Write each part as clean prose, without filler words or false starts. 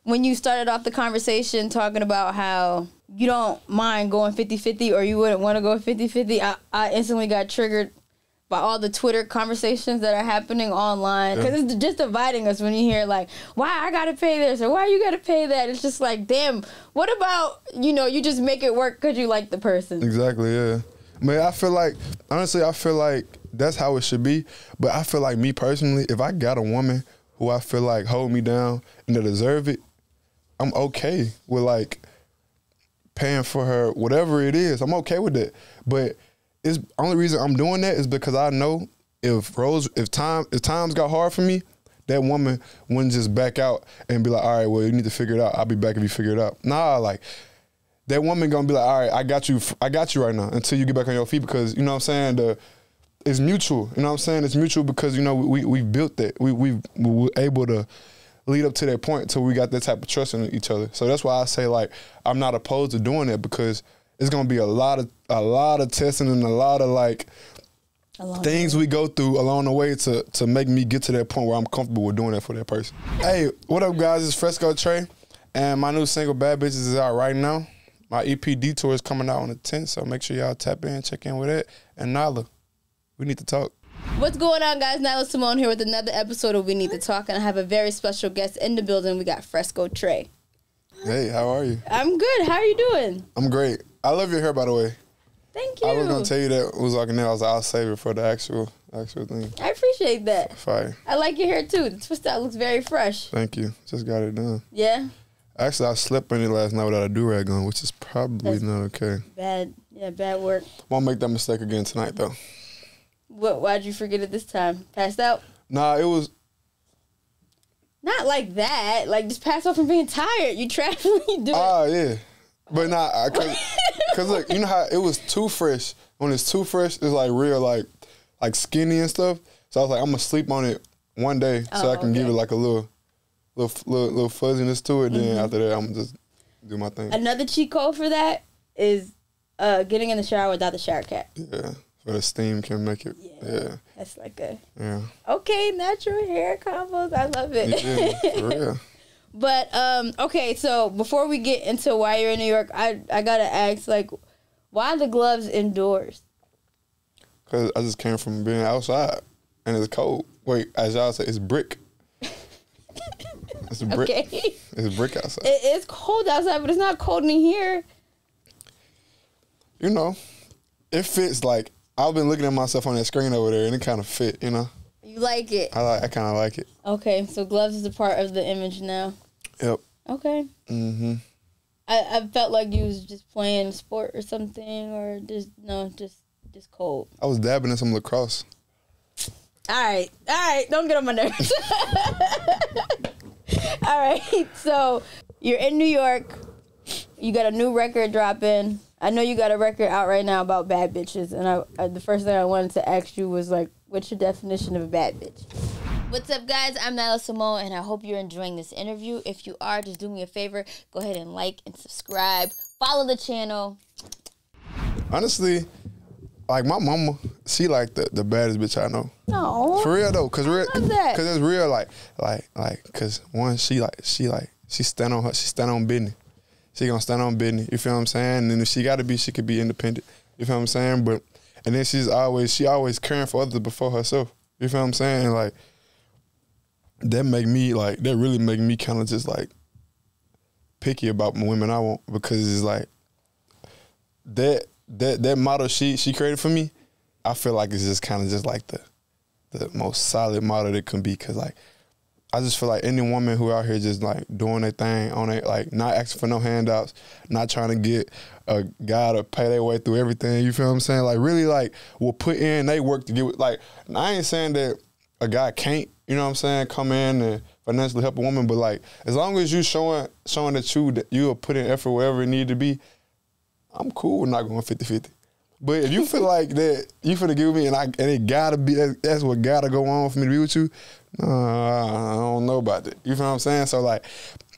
when you started off the conversation talking about how you don't mind going 50-50 or you wouldn't want to go 50-50, I instantly got triggered by all the Twitter conversations that are happening online. Because it's just dividing us when you hear, like, why I got to pay this or why you got to pay that. It's just like, damn, what about, you know, you just make it work because you like the person. Exactly, yeah. Man, I feel like, honestly, I feel like that's how it should be. But I feel like me personally, if I got a woman who I feel like hold me down and they deserve it, I'm okay with, like, paying for her, whatever it is. I'm okay with that. But it's only reason I'm doing that is because I know if times got hard for me, that woman wouldn't just back out and be like, all right, well, you need to figure it out. I'll be back if you figure it out. Nah, like, that woman gonna be like, all right, I got you right now until you get back on your feet, because, you know what I'm saying, it's mutual. You know what I'm saying? It's mutual because, you know, we built that. We were able to lead up to that point until we got that type of trust in each other. So that's why I say, like, I'm not opposed to doing that, because it's gonna be a lot of testing and a lot of, like, things we go through along the way to make me get to that point where I'm comfortable with doing that for that person. Hey, what up, guys? It's Fresco Trey, and my new single Bad Bitches is out right now. My EP Detour is coming out on the 10th, so make sure y'all tap in, check in with it. And Nyla, we need to talk. What's going on, guys? Nyla Symone here with another episode of We Need to Talk, and I have a very special guest in the building. We got Fresco Trey. Hey, how are you? I'm good. How are you doing? I'm great. I love your hair, by the way. Thank you. I was gonna tell you that it was like now. I'll save it for the actual thing. I appreciate that. Fire. I like your hair too. The twist out looks very fresh. Thank you. Just got it done. Yeah. Actually, I slept in it last night without a do-rag on, which is probably not okay. Bad. Yeah, bad work. Won't make that mistake again tonight, though. Why'd you forget it this time? Passed out? Nah, it was... Not like that. Like, just pass out from being tired. You travel, you do it. Oh, yeah. But nah, because look, you know how it was too fresh. When it's too fresh, it's like real, like skinny and stuff. So I was like, I'm going to sleep on it one day so I can give it like a little fuzziness to it. Then after that, I'm going to just do my thing. Another cheat code for that is getting in the shower without the shower cap. Yeah. So the steam can make it. Yeah. That's like a... Yeah. Okay, natural hair combos. I love it. Yeah, for real. But, okay, so before we get into why you're in New York, I got to ask, like, why the gloves indoors? Because I just came from being outside, and it's cold. Wait, as y'all say, it's brick. It's a brick. Okay. It's brick outside. It's cold outside, but it's not cold in here. You know, it fits. Like, I've been looking at myself on that screen over there, and it kind of fit, you know? You like it? I kind of like it. Okay, so gloves is a part of the image now. Yep. Okay. Mm-hmm. I felt like you was just playing sport or something, or just cold. I was dabbing in some lacrosse. All right, don't get on my nerves. All right, so you're in New York. You got a new record dropping. I know you got a record out right now about bad bitches, and the first thing I wanted to ask you was, like, what's your definition of a bad bitch? What's up, guys? I'm Nyla Symone, and I hope you're enjoying this interview. If you are, just do me a favor. Go ahead and like and subscribe. Follow the channel. Honestly, like, my mama, she like the baddest bitch I know. No. For real, though. Because it's real, because one, she stand on business. She gonna stand on business. You feel what I'm saying? And then if she gotta be, she could be independent. You feel what I'm saying? And then she always caring for others before herself. You feel what I'm saying? Like, that really make me kind of just, like, picky about my women I want, because it's like that model she created for me, I feel like it's just kind of just like the most solid model that can be, because, like, I just feel like any woman who out here just, like, doing their thing on it, like, not asking for no handouts, not trying to get a guy to pay their way through everything, you feel what I'm saying? Like, really, like, will put in they work to get, like, I ain't saying that a guy can't, you know what I'm saying, come in and financially help a woman, but, like, as long as you showing that you will put in effort wherever it need to be, I'm cool with not going 50-50. But if you feel like that, you finna give me, and it gotta be, that's what gotta go on for me to be with you, I don't know about that. You feel what I'm saying? So, like,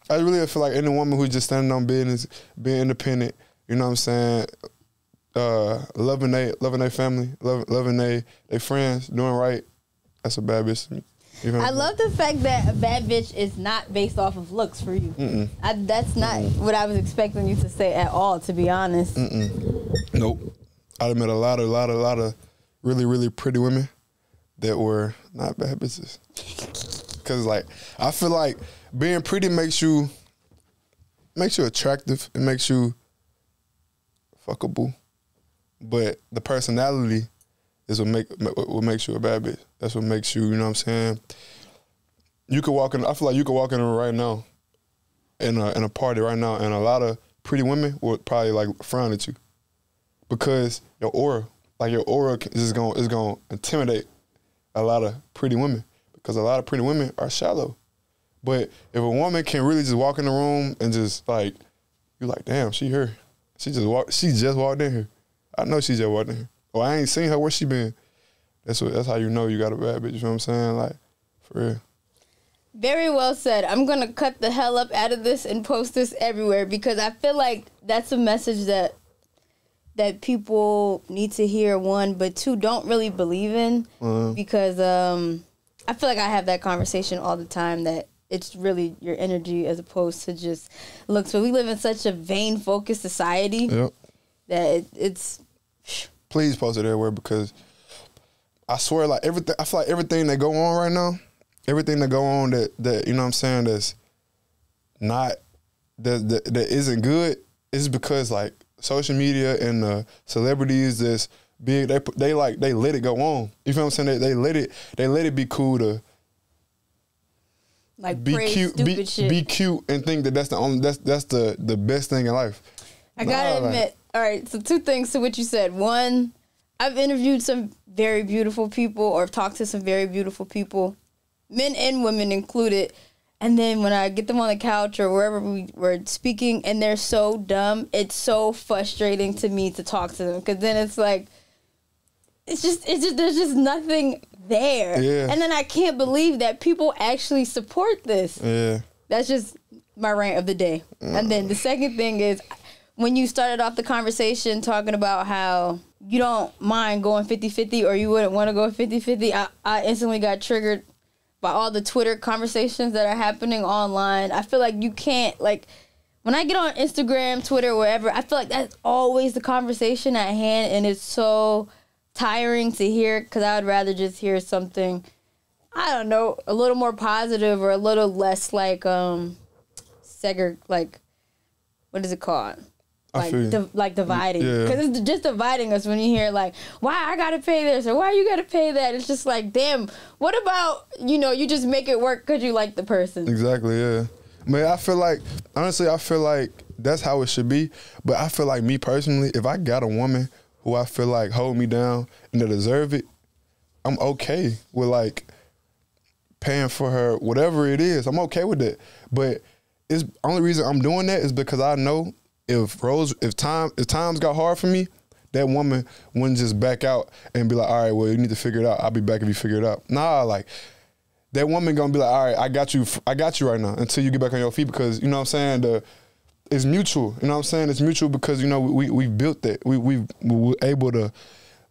I really feel like any woman who's just standing on business, being independent, you know what I'm saying, loving their family, loving their friends, doing right, that's a bad bitch to me. You know I love the fact that a bad bitch is not based off of looks for you. That's not what I was expecting you to say at all, to be honest. Nope. I met a lot of really, really pretty women that were not bad bitches. Cause like I feel like being pretty makes you attractive. It makes you fuckable. But the personality is what makes you a bad bitch. That's what makes you, you know what I'm saying? You could walk in, I feel like you could walk in right now, in a party right now, and a lot of pretty women would probably like frown at you. Because your aura is gonna intimidate a lot of pretty women. Because a lot of pretty women are shallow. But if a woman can really just walk in the room and just like, you're like, damn, she here. She just walked in here. I know she just walked in here. Or I ain't seen her, where she been. That's how you know you got a bad bitch, you know what I'm saying? Like, for real. Very well said. I'm going to cut the hell up out of this and post this everywhere because I feel like that's a message that people need to hear, one, but two, don't really believe in. Because I feel like I have that conversation all the time that it's really your energy as opposed to just looks. But we live in such a vain-focused society that it's... Please post it everywhere because I swear, like everything, I feel like everything that go on right now, everything that go on that you know what I'm saying, that's not, that isn't good, is because like social media and the celebrities that's big, they let it go on. You feel what I'm saying? They let it be cool to like be cute, be cute and think that that's the best thing in life. I gotta admit, all right, so two things to what you said. One, I've interviewed some very beautiful people or talked to some very beautiful people, men and women included. And then when I get them on the couch or wherever we were speaking and they're so dumb, it's so frustrating to me to talk to them. Because then it's like, it's just there's just nothing there. Yeah. And then I can't believe that people actually support this. Yeah. That's just my rant of the day. And then the second thing is, when you started off the conversation talking about how you don't mind going 50-50 or you wouldn't want to go 50-50, I instantly got triggered by all the Twitter conversations that are happening online. I feel like you can't, like, when I get on Instagram, Twitter, wherever, I feel like that's always the conversation at hand, and it's so tiring to hear because I would rather just hear something, I don't know, a little more positive or a little less like, like, what is it called? Like dividing, because it's just dividing us when you hear like, why I gotta pay this or why you gotta pay that. It's just like, damn, what about, you just make it work because you like the person. Exactly. Yeah, man, I feel like, honestly, I feel like that's how it should be. But I feel like, me personally, if I got a woman who I feel like hold me down and they deserve it, I'm okay with like paying for her whatever it is. I'm okay with that. But it's only reason I'm doing that is because I know if times got hard for me, that woman wouldn't just back out and be like, all right, well, you need to figure it out. I'll be back if you figure it out. Nah, like, that woman gonna be like, all right, I got you right now until you get back on your feet, because, you know what I'm saying, it's mutual. You know what I'm saying? It's mutual because, we built that. We were able to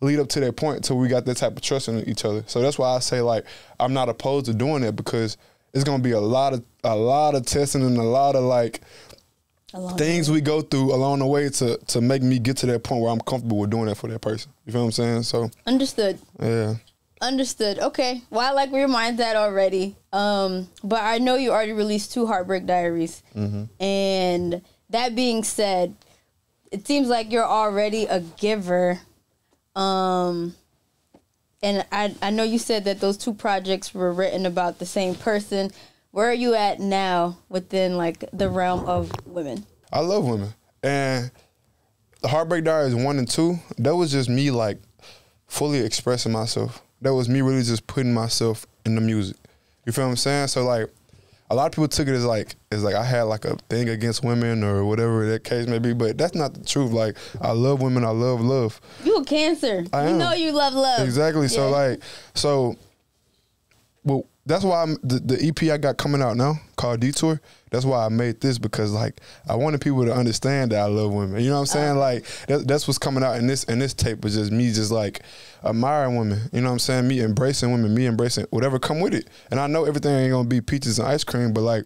lead up to that point until we got that type of trust in each other. So that's why I say, like, I'm not opposed to doing that, because it's gonna be a lot of testing and a lot of, like, things we go through along the way to make me get to that point where I'm comfortable with doing that for that person. You feel what I'm saying? So understood. Yeah. Understood. Okay. Well, I like where your mind's at already. But I know you already released 2 Heartbreak Diaries. And that being said, it seems like you're already a giver. And I know you said that those 2 projects were written about the same person. Where are you at now within, like, the realm of women? I love women. And the Heartbreak Diaries 1 and 2, that was just me, like, fully expressing myself. That was me really just putting myself in the music. You feel what I'm saying? So, like, a lot of people took it as like I had, like, a thing against women or whatever that case may be, but that's not the truth. Like, I love women. I love love. You a Cancer. I am. You know you love love. Exactly. Yeah. Well, that's why the EP I got coming out now, called Detour, that's why I made this, because like I wanted people to understand that I love women. You know what I'm saying? Like that's what's coming out in this tape was just me just like admiring women. You know what I'm saying? Me embracing women, me embracing whatever come with it. And I know everything ain't gonna be peaches and ice cream, but like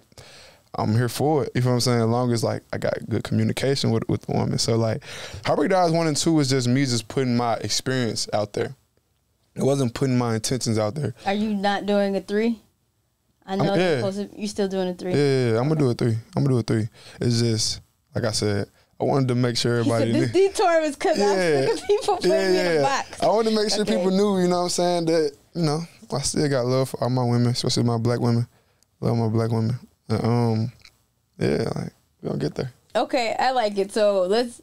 I'm here for it. You know what I'm saying? As long as like I got good communication with the woman. So like Heartbreak Diaries 1 and 2 is just me just putting my experience out there. It wasn't putting my intentions out there. Are you not doing a 3? I know you're still doing a 3. Yeah, I'm gonna do a 3. I'm gonna do a 3. It's just like I said, I wanted to make sure everybody knew. This detour was because I'm sick of people putting me in a box. I wanted to make sure people knew, you know what I'm saying, that, you know, I still got love for all my women, especially my black women. Love my black women. And, yeah, like, we're gonna get there. Okay, I like it. So let's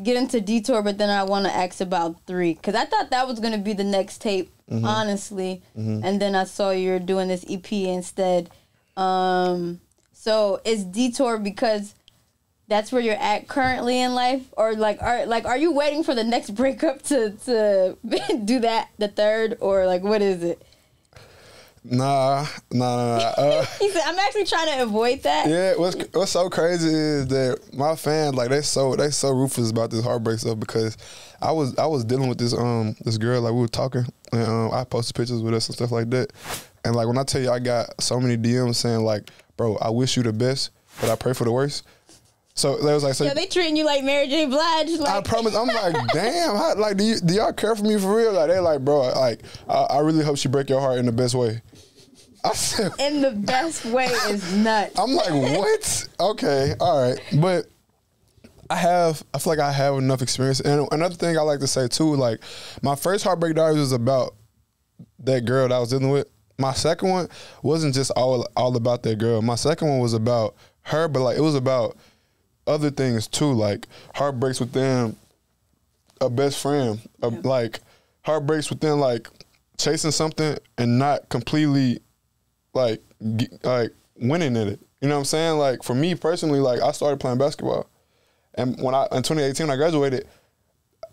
get into Detour, but then I want to ask about 3, because I thought that was gonna be the next tape, honestly, and then I saw you're doing this EP instead. So is Detour because that's where you're at currently in life, or are you waiting for the next breakup to do that, the third, or like what is it? Nah. He said, I'm actually trying to avoid that. Yeah, what's so crazy is that my fans, like, they so ruthless about this heartbreak stuff, because I was dealing with this girl, like, we were talking, and I posted pictures with us and stuff like that. And like when I tell you I got so many DMs saying like, bro, I wish you the best, but I pray for the worst. So they was like, they treating you like Mary J. Blige. Like. I promise. I'm like, damn. Like, do y'all care for me for real? Like, they like, bro. Like, I really hope she break your heart in the best way. I said, in the best way is nuts. I'm like, what? Okay, all right, but I feel like I have enough experience. And another thing I like to say too, like, my first Heartbreak Diaries was about that girl that I was dealing with. My second one wasn't just all about that girl. My second one was about her, but like it was about other things too, like heartbreaks within a best friend, like heartbreaks within like chasing something and not completely like winning in it. You know what I'm saying? Like for me personally, like I started playing basketball, and in 2018 when I graduated,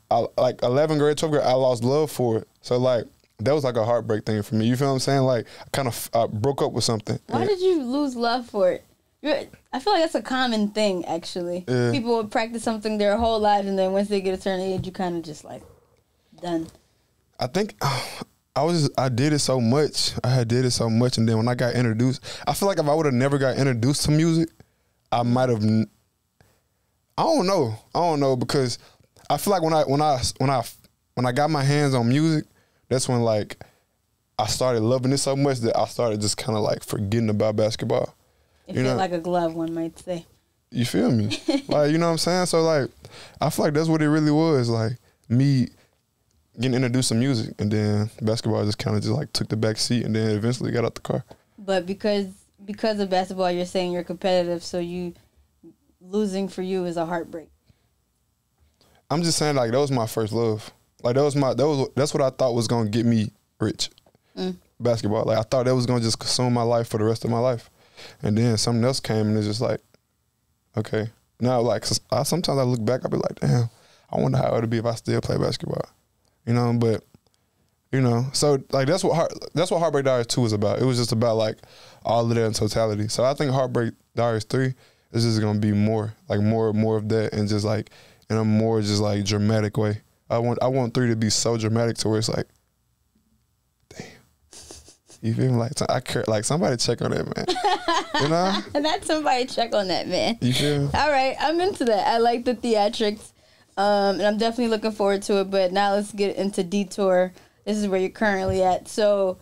like 11th grade, 12th grade, I lost love for it. So like that was like a heartbreak thing for me. You feel what I'm saying? Like I kind of broke up with something. Why did you lose love for it? I feel like that's a common thing, actually. Yeah. People would practice something their whole lives, and then once they get a certain age, you kind of just like done. I think I did it so much. I did it so much, and then when I got introduced, I feel like if I would have never got introduced to music, I might have. I don't know, because I feel like when I got my hands on music, that's when like I started loving it so much that I started just kind of like forgetting about basketball. It felt like a glove, one might say. You feel me? Like, you know what I'm saying? So, like, I feel like that's what it really was. Like, me getting introduced to music, and then basketball just kind of just, like, took the back seat, and then eventually got out the car. But because of basketball, you're saying you're competitive, so losing for you is a heartbreak. I'm just saying, like, that was my first love. Like, that's what I thought was going to get me rich. Basketball. Like, I thought that was going to just consume my life for the rest of my life. And then something else came, and it's just like, okay. Now, like, sometimes I look back, I be like, damn, I wonder how it would be if I still play basketball. You know, but, you know, so, like, that's what Heartbreak Diaries 2 was about. It was just about, like, all of that in totality. So I think Heartbreak Diaries 3 is just going to be more of that, and just, like, in a more just, like, dramatic way. I want 3 to be so dramatic to where it's like, damn. You feel me? Like, I care. Like, somebody check on that, man. You know? And that's somebody check on that, man. You feel me? All right, I'm into that. I like the theatrics, and I'm definitely looking forward to it. But now let's get into Detour. This is where you're currently at. So,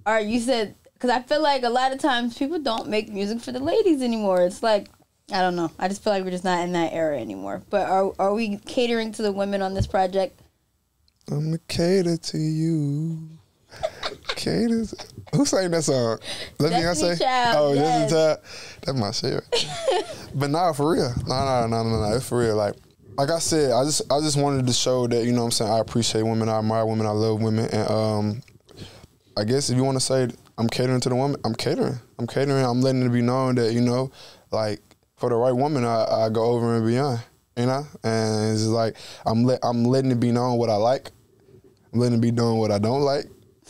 all right, you said, because I feel like a lot of times people don't make music for the ladies anymore. It's like, I don't know. I just feel like we're just not in that era anymore. But are we catering to the women on this project? I'm gonna cater to you. Cater. Who sang that song? Destiny Child. Oh, yes. Destiny Child. That's my shit. Right? But nah, for real. No. It's for real. Like I said, I just wanted to show that, you know what I'm saying, I appreciate women, I admire women, I love women, and I guess if you want to say I'm catering to the woman, I'm catering. I'm letting it be known that, you know, like, for the right woman, I go over and beyond, you know? And it's just like, I'm letting it be known what I like. I'm letting it be known what I don't like.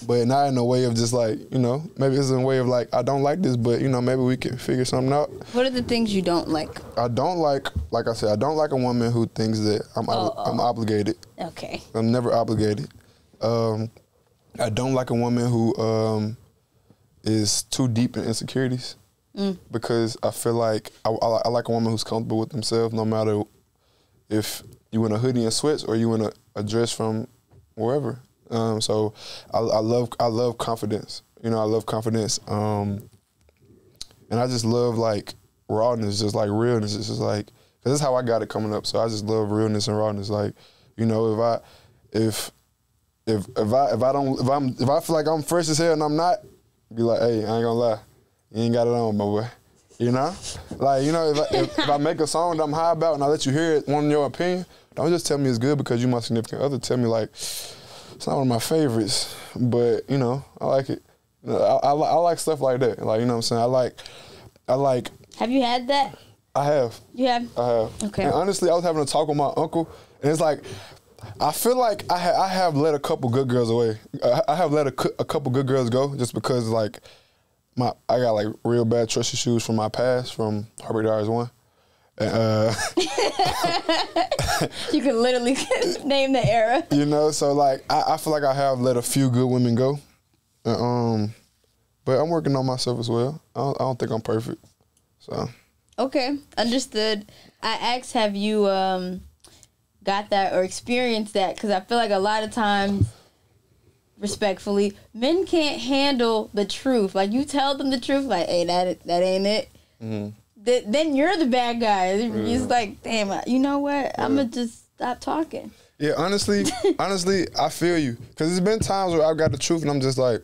But not in a way of just like, you know, maybe it's in a way of like, I don't like this, but, you know, maybe we can figure something out. What are the things you don't like? I don't like I said, I don't like a woman who thinks that I'm obligated. Okay. I'm never obligated. I don't like a woman who is too deep in insecurities. Because I feel like I like a woman who's comfortable with themselves, no matter if you in a hoodie and sweats or you in a dress from wherever. So I love confidence. You know, I love confidence. And I just love like rawness, just like realness. It's just like, cause that's how I got it coming up. So I just love realness and rawness. Like, you know, if I feel like I'm fresh as hell and I'm not, be like, hey, I ain't gonna lie, you ain't got it on, my boy. You know, like, you know, if I make a song that I'm high about and I let you hear it, one in your opinion, don't just tell me it's good because you my significant other. Tell me like, it's not one of my favorites, but, you know, I like it. You know, I like stuff like that. Like, you know what I'm saying? I like. Have you had that? I have. You have? I have. Okay. And honestly, I was having a talk with my uncle, and it's like, I feel like I have let a couple good girls away. I have let a couple good girls go just because, like, I got, like, real bad trust issues from my past, from Heartbreak Diaries 1. You could literally name the era. You know, so like I feel like I have let a few good women go, but I'm working on myself as well. I don't think I'm perfect, so. Okay, understood. I asked, have you got that or experienced that? Because I feel like a lot of times, respectfully, men can't handle the truth. Like, you tell them the truth, like, hey, that ain't it. Mm-hmm. Then you're the bad guy. It's like, damn, you know what? I'm going to just stop talking. Yeah, honestly, I feel you. Because there's been times where I've got the truth and I'm just like,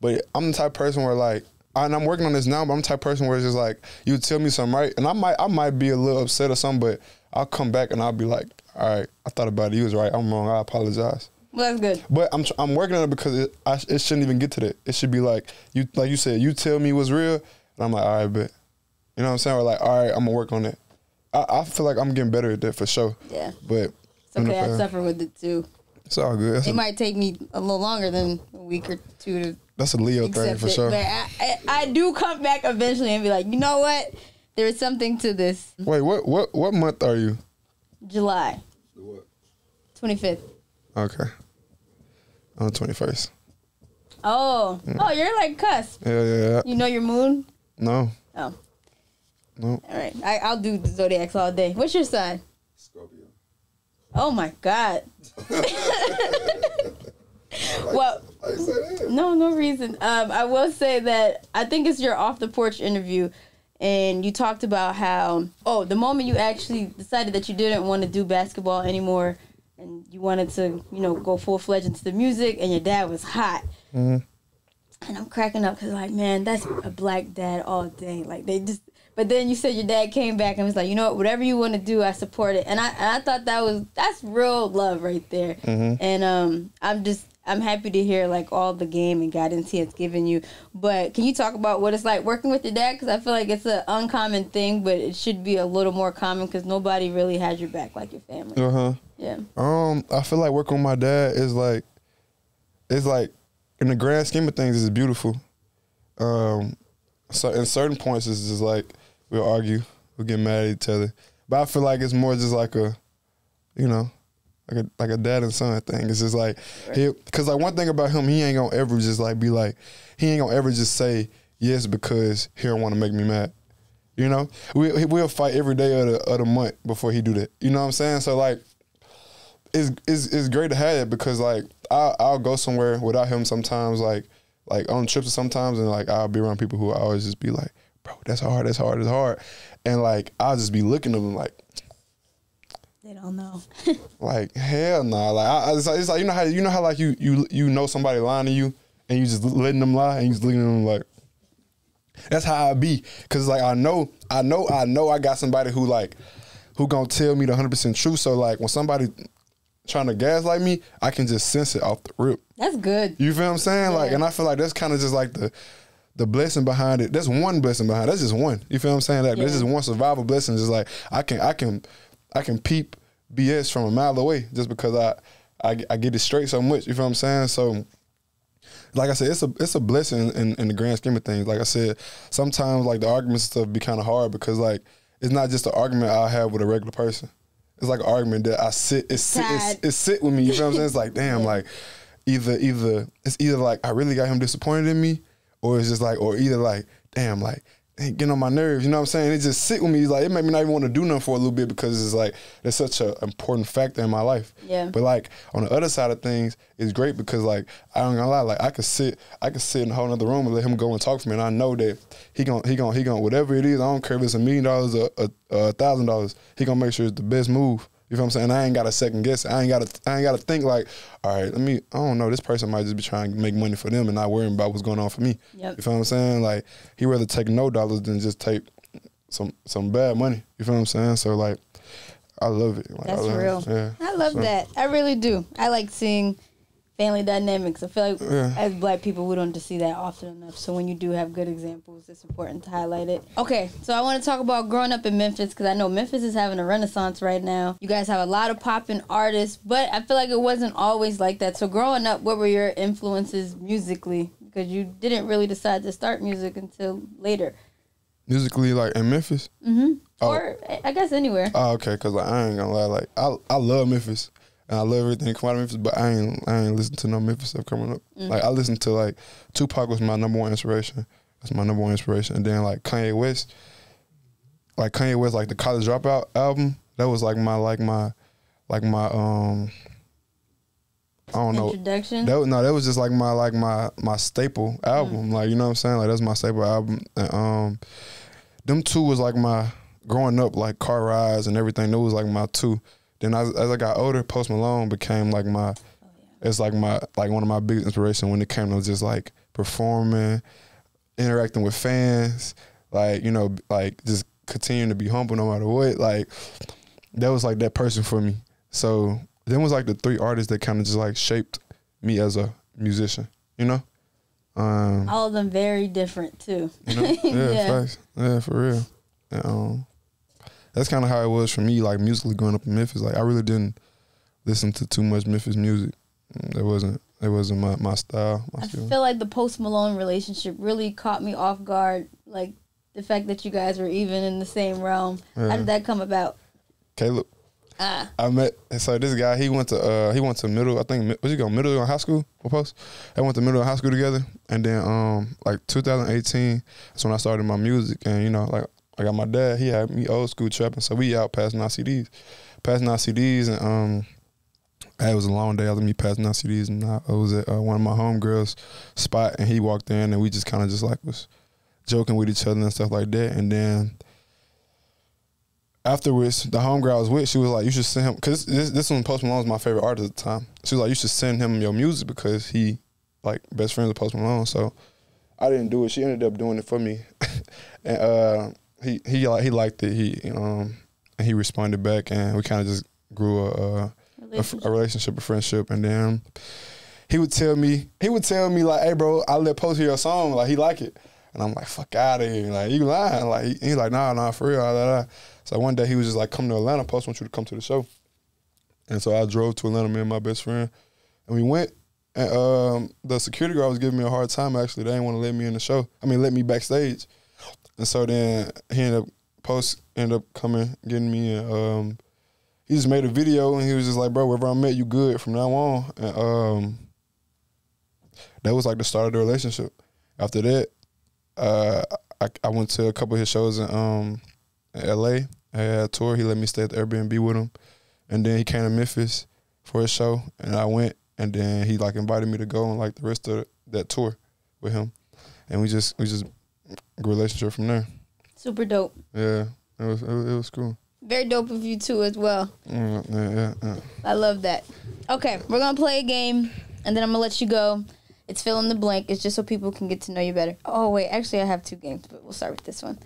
but I'm the type of person where like, and I'm working on this now, but I'm the type of person where it's just like, you tell me something, right? And I might be a little upset or something, but I'll come back and I'll be like, all right, I thought about it. You was right. I'm wrong. I apologize. Well, that's good. But I'm working on it because it shouldn't even get to that. It should be like you said, you tell me what's real, and I'm like, all right, bet. You know what I'm saying? Or like, all right, I'm gonna work on it. I feel like I'm getting better at that for sure. Yeah. But it's okay. I suffer with it too. It's all good. It might take me a little longer than a week or two to. That's a Leo thing for sure. But I do come back eventually and be like, you know what? There is something to this. Wait, what month are you? July. What? 25th. Okay. On the 21st. Oh. Mm. Oh, you're like cusp. Yeah. You know your moon? No. Oh. No. All right. I'll do the zodiacs all day. What's your sign? Scorpio. Oh my God. Well, no reason. I will say that I think it's your off the porch interview, and you talked about how the moment you actually decided that you didn't want to do basketball anymore, and you wanted to go full-fledged into the music, and your dad was hot. Mm-hmm. And I'm cracking up because like, man, that's a black dad all day. Like they just. But then you said your dad came back and was like, you know what, whatever you want to do, I support it. And I thought that's real love right there. Mm-hmm. And I'm happy to hear like all the game and guidance he has given you. But can you talk about what it's like working with your dad? Because I feel like it's an uncommon thing, but it should be a little more common because nobody really has your back like your family. Yeah. I feel like working with my dad is like, it's like in the grand scheme of things, it's beautiful. So in certain points, it's just like we'll argue, we'll get mad at each other. But I feel like it's more just like a, like a dad and son thing. It's just like, because like one thing about him, he ain't gonna ever just like be like, he ain't gonna ever just say yes because he don't want to make me mad. You know, we'll fight every day of the month before he do that. You know what I'm saying? So like, it's great to have that because like I'll go somewhere without him sometimes like on trips sometimes, and like I'll be around people who I always just be like, bro, that's hard, and like I'll just be looking at them like they don't know. Like hell nah. Like it's like you know how like you know somebody lying to you and you just letting them lie and you just looking at them like that's how I be, cause like I know I got somebody who gonna tell me the 100% truth. So like when somebody trying to gaslight me, I can just sense it off the rip. That's good. You feel what I'm saying? Yeah. Like, and I feel like that's kind of just like the blessing behind it. That's one blessing behind it. That's just one. You feel what I'm saying? Like, That's just one survival blessing. Just like I can peep BS from a mile away just because I get it straight so much. You feel what I'm saying? So like I said, it's a blessing in the grand scheme of things. Like I said, sometimes like the arguments and stuff be kind of hard because like it's not just an argument I have with a regular person. It's like an argument that it sit with me. You feel what I'm saying? It's like damn, like either it's either like I really got him disappointed in me, or it's just like, or either like damn, like ain't getting on my nerves. You know what I'm saying? It just sit with me. It's like it made me not even want to do nothing for a little bit because it's like it's such an important factor in my life. Yeah. But like on the other side of things, it's great because like I don't gonna lie, like I could sit in a whole other room and let him go and talk for me, and I know that he gonna whatever it is. I don't care if it's $1 million or $1,000. He gonna make sure it's the best move. You feel what I'm saying? I ain't got to second guess. I ain't got to think like, all right, I don't know, this person might just be trying to make money for them and not worrying about what's going on for me. Yep. You feel what I'm saying? Like, he rather take no dollars than just take some bad money. You feel what I'm saying? So, like, I love it. Like, That's real. Yeah. I love that. I really do. I like seeing family dynamics. I feel like as Black people, we don't just see that often enough. So when you do have good examples, it's important to highlight it. Okay, so I want to talk about growing up in Memphis because I know Memphis is having a renaissance right now. You guys have a lot of popping artists, but I feel like it wasn't always like that. So growing up, what were your influences musically? Because you didn't really decide to start music until later. Musically, like in Memphis? Mm-hmm. Oh. Or I guess anywhere. Oh, okay, because like, I ain't gonna lie. Like, I love Memphis. And I love everything that come out of Memphis, but I ain't listen to no Memphis stuff coming up. Like, I listened to, like, Tupac was my number one inspiration. That's my number one inspiration. And then, like, Kanye West, like, the College Dropout album, that was, like, my I don't know. Introduction? That was just, like, my staple album. Like, you know what I'm saying? Like, that's my staple album. And, them two was, like, my, growing up, like, car rides and everything, those was, like, my two. Then as I got older, Post Malone became like it's like one of my biggest inspirations when it came to just like performing, interacting with fans, like, you know, like just continuing to be humble no matter what. Like, that was like that person for me. So then was like the three artists that kind of just like shaped me as a musician, you know? All of them very different too. You know? Yeah, facts. Yeah, for real. And, that's kind of how it was for me, like musically growing up in Memphis. Like, I really didn't listen to too much Memphis music. It wasn't my style. I feel like the Post Malone relationship really caught me off guard. Like the fact that you guys were even in the same realm. Yeah. How did that come about? Caleb. I met this guy. He went to middle. I think middle or high school with Post. I went to middle and high school together, and then like 2018, that's when I started my music, and you know like. I got my dad, he had me old school trapping, so we out passing out CDs. And it was a long day after me passing out CDs, and I was at one of my homegirls' spot, and he walked in, and we just kind of just like was joking with each other and stuff like that. And then afterwards, the homegirl I was with, she was like, you should send him, because this one, Post Malone was my favorite artist at the time. She was like, you should send him your music because he, like, best friends with Post Malone. So I didn't do it. She ended up doing it for me. And he liked it. And he responded back, and we kind of just grew a relationship, a friendship. And then he would tell me like, hey bro, I let Post hear your song, like he like it. And I'm like, fuck out of here, like you lying. Like he's like, nah, for real. Blah, blah, blah. So one day he was just like, come to Atlanta, Post wants you to come to the show. And so I drove to Atlanta, me and my best friend, and we went. And the security guard was giving me a hard time. Actually, they didn't want to let me in the show. Let me backstage. And so then Post ended up coming, getting me, and he just made a video, and he was just like, bro, wherever I'm at, you good from now on. And that was like the start of the relationship. After that, I went to a couple of his shows in L.A. I had a tour. He let me stay at the Airbnb with him. And then he came to Memphis for his show, and I went, and then he like invited me to go on like the rest of that tour with him. And we just grew a relationship from there. Super dope. Yeah, it was cool. Very dope of you too as well. Yeah. I love that. Okay, we're gonna play a game, and then I'm gonna let you go. It's fill in the blank. It's just so people can get to know you better. Oh wait, actually I have 2 games, but we'll start with this one.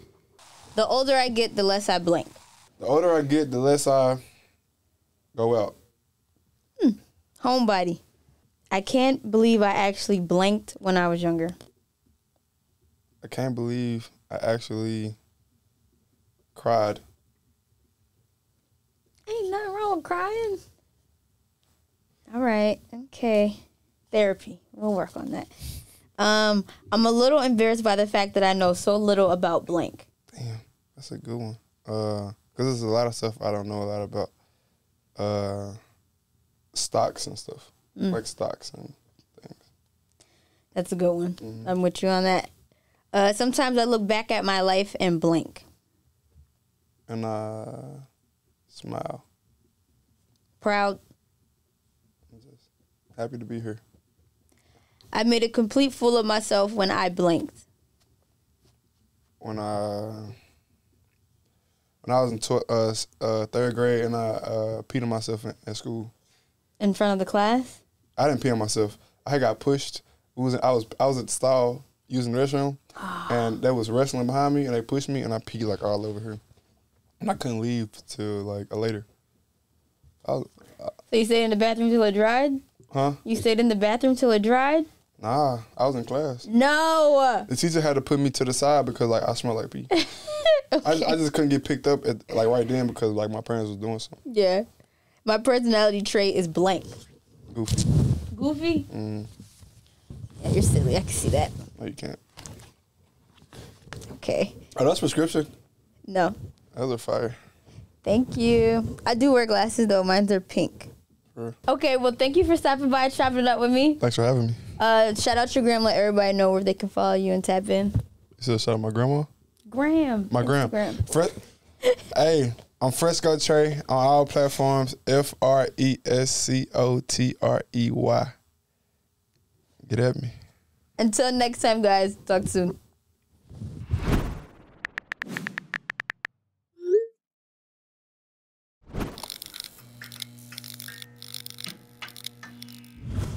The older I get, the less I blank. The older I get, the less I go out. Homebody. I can't believe I actually blanked when I was younger. I can't believe I actually cried. Ain't nothing wrong with crying. All right. Okay. Therapy. We'll work on that. I'm a little embarrassed by the fact that I know so little about blank. Damn, that's a good one. Because there's a lot of stuff I don't know a lot about. Stocks and stuff. Like stocks and things. That's a good one. I'm with you on that. Sometimes I look back at my life and blink. And smile. Proud. I'm just happy to be here. I made a complete fool of myself when I blinked. When I was in third grade and I peed on myself at school. In front of the class? I didn't pee on myself. I got pushed. I was at the stall using the restroom, and they was wrestling behind me, and they pushed me, and I peed like all over here, and I couldn't leave till like later. So you stayed in the bathroom till it dried? Huh? You stayed in the bathroom till it dried? Nah, I was in class. No. The teacher had to put me to the side because like I smelled like pee. Okay. I just couldn't get picked up at like right then because like my parents was doing something. Yeah. My personality trait is blank. Goofy. Goofy? Yeah, you're silly. I can see that. No, you can't. Okay. Oh, that's prescription? No. Those are fire. Thank you. I do wear glasses, though. Mine are pink. Sure. Okay, well, thank you for stopping by and chopping it up with me. Thanks for having me. Shout out your gram. Let everybody know where they can follow you and tap in. You said shout out my grandma? Gram. My gram. Hey, I'm Fresco Trey on all platforms. FrescoTrey. Get at me. Until next time, guys. Talk soon.